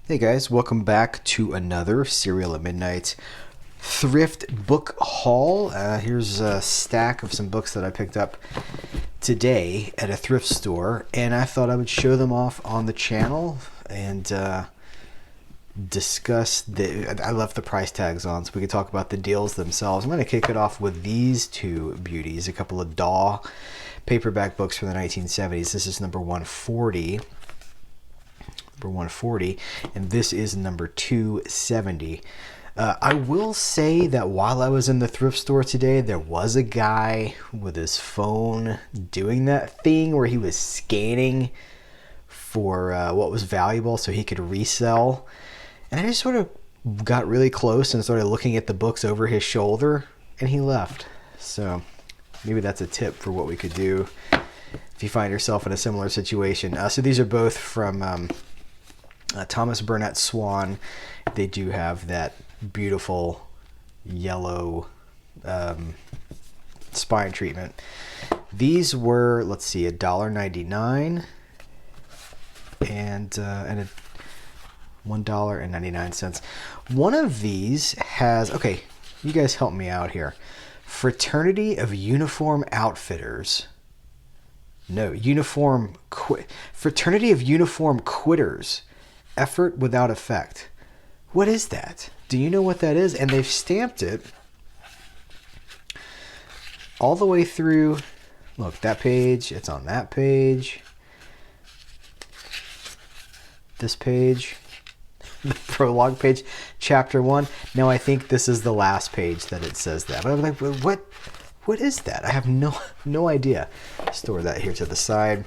Hey guys, welcome back to another Cereal at Midnight thrift book haul. Here's a stack of some books that I picked up today at a thrift store, and I thought I would show them off on the channel and discuss I left the price tags on so we can talk about the deals themselves. I'm going to kick it off with these two beauties, a couple of DAW paperback books from the 1970s. This is number 140. And this is number 270. I will say that while I was in the thrift store today, there was a guy with his phone doing that thing where he was scanning for what was valuable so he could resell. And I just sort of got really close and started looking at the books over his shoulder, and he left. So maybe that's a tip for what we could do if you find yourself in a similar situation. So these are both from Thomas Burnett Swan. They do have that beautiful yellow spine treatment. These were, let's see, $1.99 and $1.99. One of these has, okay, you guys help me out here. Fraternity of Uniform Outfitters. No, Fraternity of Uniform Quitters. Effort without effect. What is that? Do you know what that is? And they've stamped it all the way through. Look, that page, it's on that page. This page, the prologue page, chapter 1. Now I think this is the last page that it says that. But I'm like, what is that? I have no idea. Store that here to the side.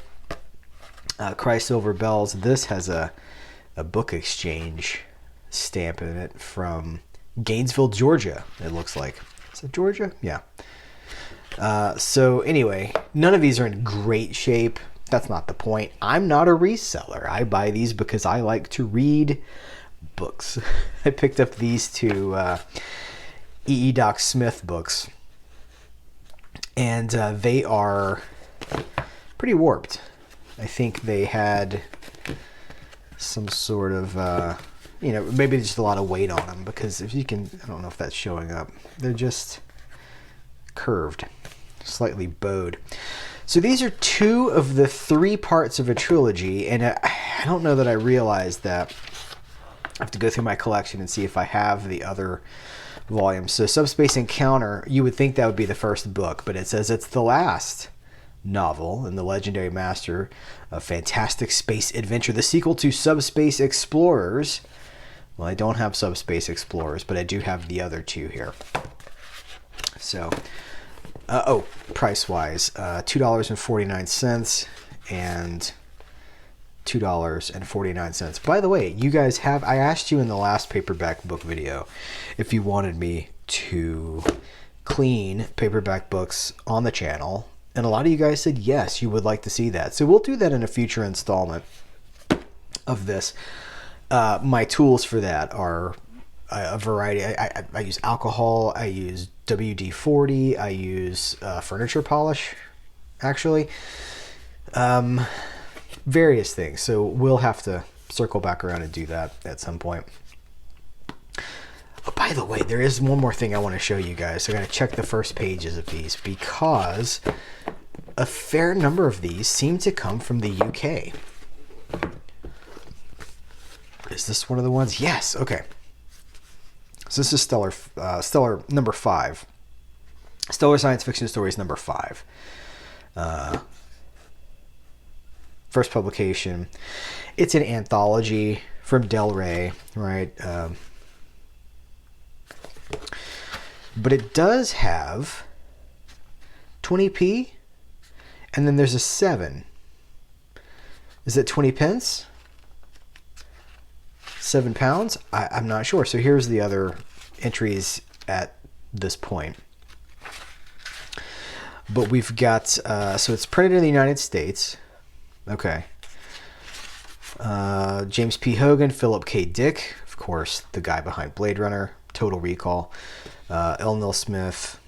Cry Silver Bells. This has a book exchange stamp in it from Gainesville, Georgia, it looks like. Is it Georgia? Yeah. So anyway, none of these are in great shape. That's not the point. I'm not a reseller. I buy these because I like to read books. I picked up these two E. Doc Smith books, and they are pretty warped. I think they had some sort of, maybe just a lot of weight on them, because if you can, I don't know if that's showing up. They're just curved, slightly bowed. So these are two of the three parts of a trilogy, and I don't know that I realized that. I have to go through my collection and see if I have the other volumes. So Subspace Encounter, you would think that would be the first book, but it says it's the last novel in the legendary master of fantastic space adventure, the sequel to Subspace Explorers. Well, I don't have Subspace Explorers, but I do have the other two here. So, price-wise, $2.49 and $2.49. By the way, you guys have, I asked you in the last paperback book video if you wanted me to clean paperback books on the channel. And a lot of you guys said yes, you would like to see that. So we'll do that in a future installment of this. My tools for that are a variety. I use alcohol, I use WD-40, I use furniture polish, actually. Various things. So we'll have to circle back around and do that at some point. Oh, by the way, there is one more thing I want to show you guys. So I'm going to check the first pages of these, because a fair number of these seem to come from the UK. Is this one of the ones? Yes. Okay. So this is Stellar number 5. Stellar Science Fiction Stories number 5. First publication. It's an anthology from Del Rey, right? But it does have 20p, and then there's a 7. Is it 20 pence? 7 pounds? I'm not sure. So here's the other entries at this point. But we've got, so it's printed in the United States. Okay. James P. Hogan, Philip K. Dick, of course, the guy behind Blade Runner, Total Recall, L. Neil Smith,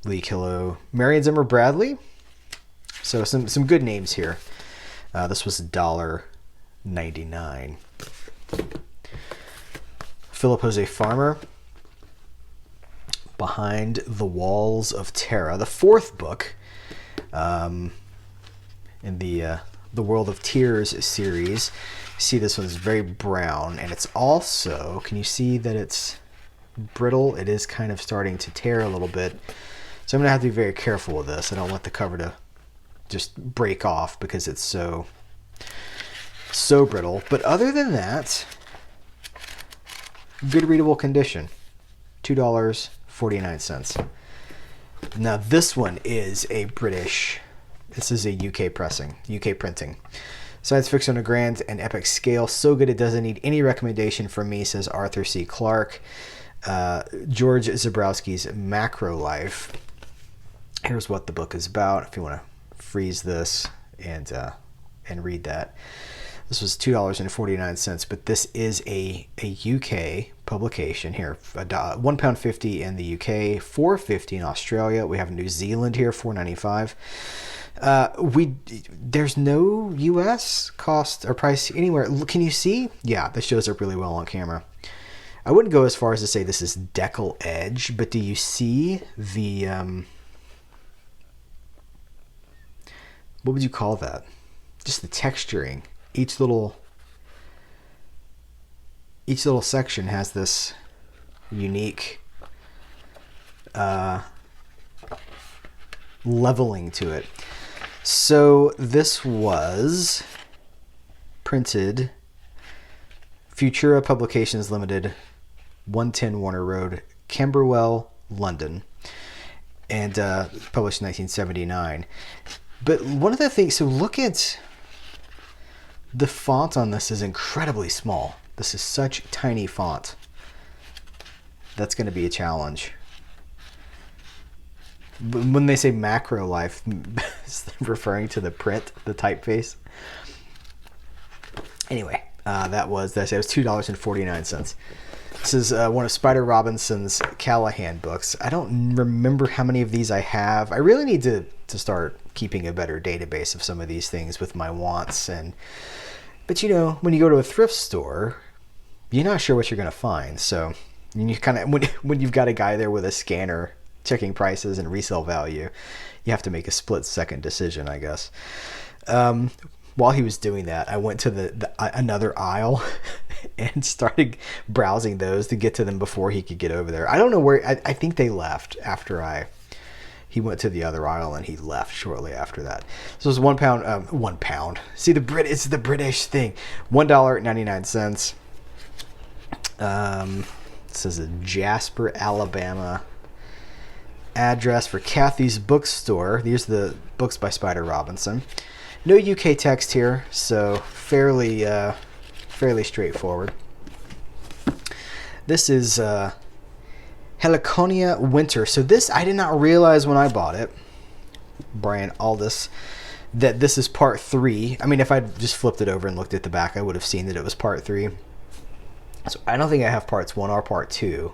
Lee Killow, Marion Zimmer Bradley. So some good names here. This was $1.99. Philip Jose Farmer, Behind the Walls of Terra, the fourth book in the World of Tears series. You see this one's very brown, and it's also, can you see that it's brittle? It is kind of starting to tear a little bit. So I'm going to have to be very careful with this. I don't want the cover to just break off because it's so brittle. But other than that, good readable condition. $2.49. Now this one is a this is a UK printing. Science fiction on a grand and epic scale. So good it doesn't need any recommendation from me, says Arthur C. Clarke. George Zabrowski's Macro Life. Here's what the book is about, if you want to freeze this and read that. This was $2.49, but this is a UK publication here. £1.50 in the UK, $4.50 in Australia. We have New Zealand here, $4.95. There's no US cost or price anywhere. Can you see? Yeah, this shows up really well on camera. I wouldn't go as far as to say this is decal edge, but do you see the what would you call that? Just the texturing. Each little section has this unique leveling to it. So this was printed Futura Publications Limited, 110 Warner Road, Camberwell, London, and published in 1979. But one of the things, so look at the font on this is incredibly small. This is such tiny font. That's going to be a challenge. When they say Macro Life, referring to the print, the typeface. Anyway, it was $2.49. This is one of Spider Robinson's Callahan books. I don't remember how many of these I have. I really need to start keeping a better database of some of these things with my wants. But you know, when you go to a thrift store, you're not sure what you're going to find. So you kind of, when you've got a guy there with a scanner checking prices and resale value, you have to make a split-second decision, I guess. While he was doing that, I went to another aisle and started browsing those to get to them before he could get over there. I don't know where. I think they left after he went to the other aisle, and he left shortly after that. So it was £1. £1. See, it's the British thing. $1.99. This is a Jasper, Alabama address for Kathy's Bookstore. These are the books by Spider Robinson. No UK text here, so fairly straightforward. This is Heliconia Winter. So this, I did not realize when I bought it, Brian Aldous, that this is part 3. I mean, if I just flipped it over and looked at the back, I would have seen that it was part 3. So I don't think I have parts 1 or part 2.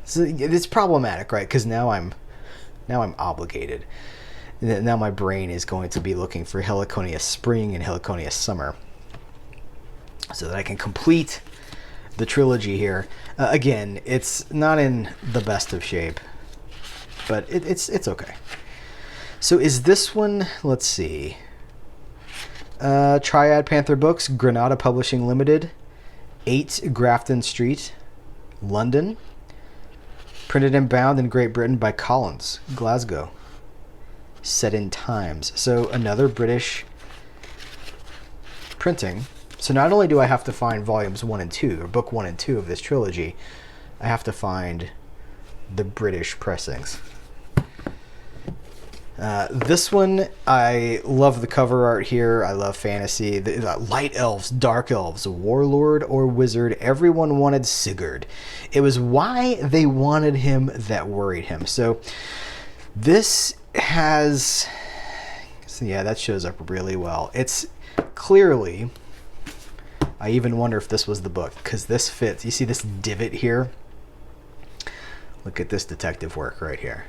So it's problematic, right? Because now I'm obligated. Now my brain is going to be looking for Heliconia Spring and Heliconia Summer, so that I can complete the trilogy here. Again, it's not in the best of shape, but it's okay. So is this one? Let's see. Triad Panther Books, Granada Publishing Limited, 8 Grafton Street, London. Printed and bound in Great Britain by Collins, Glasgow. Set in Times. So another British printing. So not only do I have to find volumes 1 and 2, or book 1 and 2 of this trilogy, I have to find the British pressings. This one, I love the cover art here. I love fantasy. The light elves, dark elves, warlord or wizard, everyone wanted Sigurd. It was why they wanted him that worried him. So this has, yeah, that shows up really well. It's clearly, I even wonder if this was the book, because this fits. You see this divot here? Look at this detective work right here.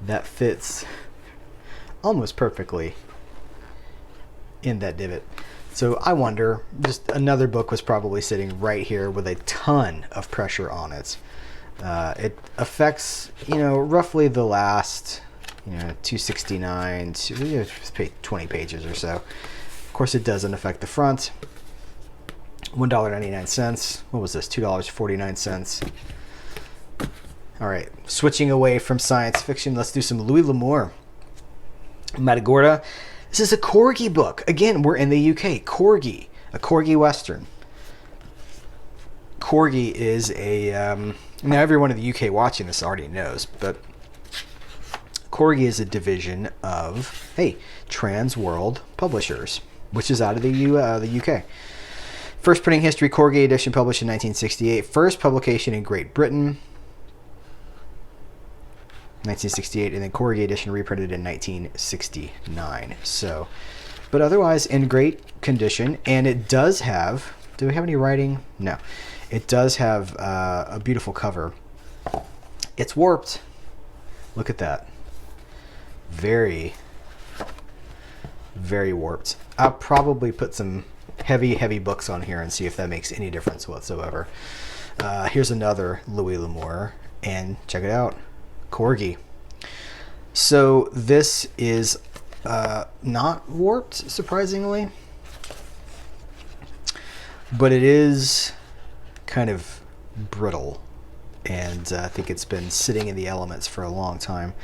That fits almost perfectly in that divot. So I wonder, just another book was probably sitting right here with a ton of pressure on it. It affects, roughly the last, 269 to 20 pages or so. Of course, it doesn't affect the front. $1.99. What was this? $2.49. All right, switching away from science fiction, let's do some Louis L'Amour. Matagorda. This is a Corgi book. Again, we're in the UK. Corgi, a Corgi Western. Corgi is a... now, everyone in the UK watching this already knows, but Corgi is a division of, Trans World Publishers, which is out of the UK. First printing history, Corgi edition published in 1968. First publication in Great Britain, 1968, and then Corgi edition reprinted in 1969. So, but otherwise in great condition, and it does have... Do we have any writing? No. It does have a beautiful cover. It's warped. Look at that. Very, very warped. I'll probably put some heavy books on here and see if that makes any difference whatsoever. Here's another Louis L'Amour, and check it out. Corgi. So this is not warped, surprisingly, but it is kind of brittle, and I think it's been sitting in the elements for a long time.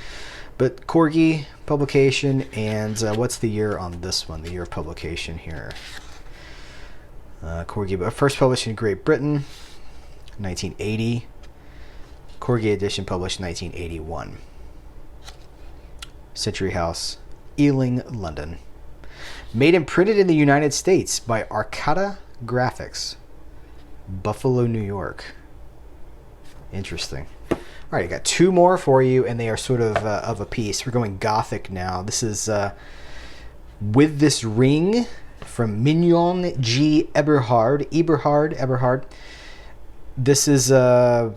But Corgi publication, and what's the year on this one? The year of publication here. Corgi, first published in Great Britain, 1980. Corgi edition published 1981. Century House, Ealing, London. Made and printed in the United States by Arcata Graphics, Buffalo, New York. Interesting. All right, I got two more for you, and they are sort of a piece. We're going Gothic now. This is With This Ring from Mignon G. Eberhard. This is a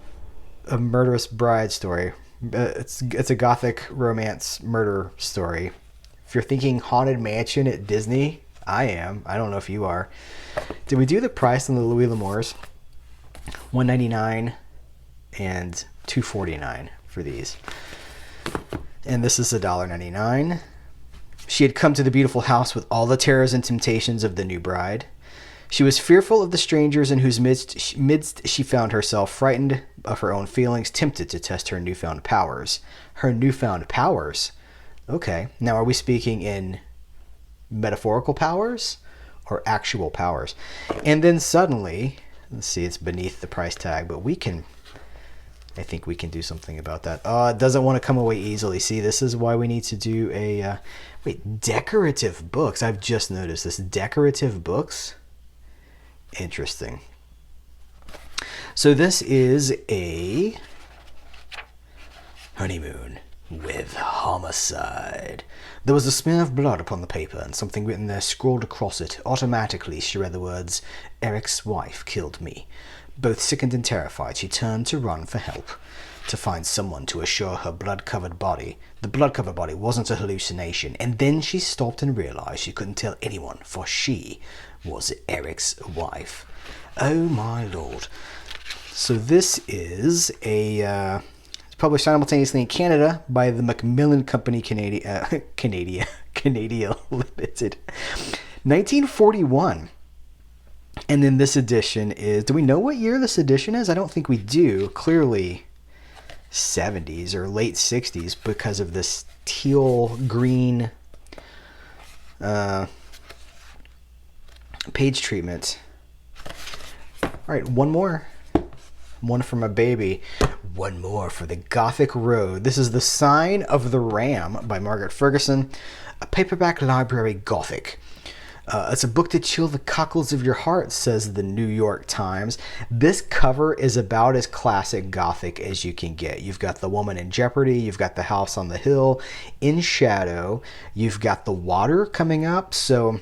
murderous bride story. It's a Gothic romance murder story. If you're thinking Haunted Mansion at Disney, I am. I don't know if you are. Did we do the price on the Louis L'Amours? $1.99 and $2.49 for these. And this is $1.99. She had come to the beautiful house with all the terrors and temptations of the new bride. She was fearful of the strangers in whose midst she found herself, frightened of her own feelings, tempted to test her newfound powers. Her newfound powers? Okay. Now, are we speaking in metaphorical powers or actual powers? And then suddenly, let's see, it's beneath the price tag, but I think we can do something about that. It doesn't want to come away easily. See, this is why we need to do a... decorative books. I've just noticed this. Decorative books? Interesting. So this is a honeymoon with homicide. There was a smear of blood upon the paper, and something written there scrawled across it. Automatically, she read the words, "Eric's wife killed me." Both sickened and terrified, she turned to run for help, to find someone to assure her blood-covered body. The blood-covered body wasn't a hallucination, and then she stopped and realized she couldn't tell anyone, for she was Eric's wife. Oh my lord. So this is published simultaneously in Canada by the Macmillan Company Canada Limited. 1941. And then this edition is... Do we know what year this edition is? I don't think we do. Clearly 70s or late 60s because of this teal green page treatment. All right, one more. One for my baby. One more for the Gothic Road. This is The Sign of the Ram by Margaret Ferguson. A paperback library Gothic. It's a book to chill the cockles of your heart, says the New York Times. This cover is about as classic Gothic as you can get. You've got the woman in jeopardy. You've got the house on the hill in shadow. You've got the water coming up. So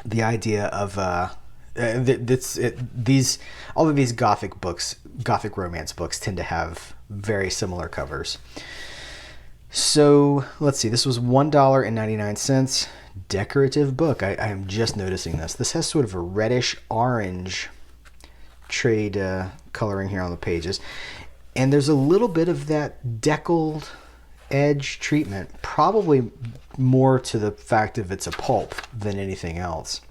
the idea of all of these Gothic romance books tend to have very similar covers. So let's see. This was $1.99. Decorative book. I am just noticing this. This has sort of a reddish orange trade coloring here on the pages. And there's a little bit of that deckled edge treatment, probably more to the fact of it's a pulp than anything else.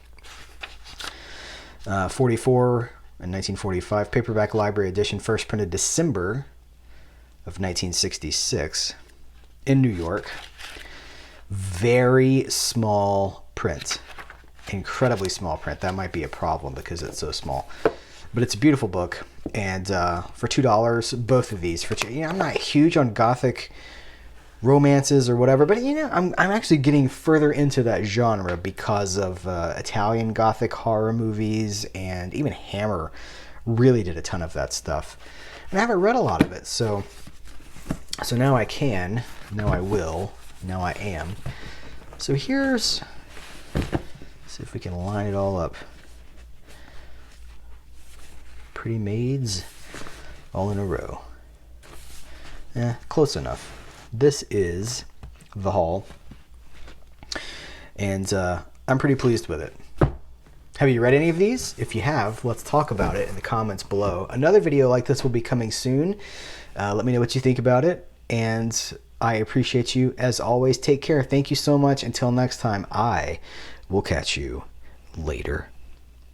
44 and 1945, paperback library edition, first printed December of 1966 in New York. Very small print, incredibly small print. That might be a problem because it's so small, but it's a beautiful book. And for $2, both of these for $2. I'm not huge on Gothic romances or whatever, but I'm actually getting further into that genre because of Italian Gothic horror movies, and even Hammer really did a ton of that stuff. And I haven't read a lot of it, so now I can, now I will, now I am. So let's see if we can line it all up. Pretty maids all in a row. Close enough. This is the haul, and I'm pretty pleased with it. Have you read any of these? If you have, let's talk about it in the comments below. Another video like this will be coming soon. Let me know what you think about it, and I appreciate you as always. Take care. Thank you so much. Until next time, I will catch you later.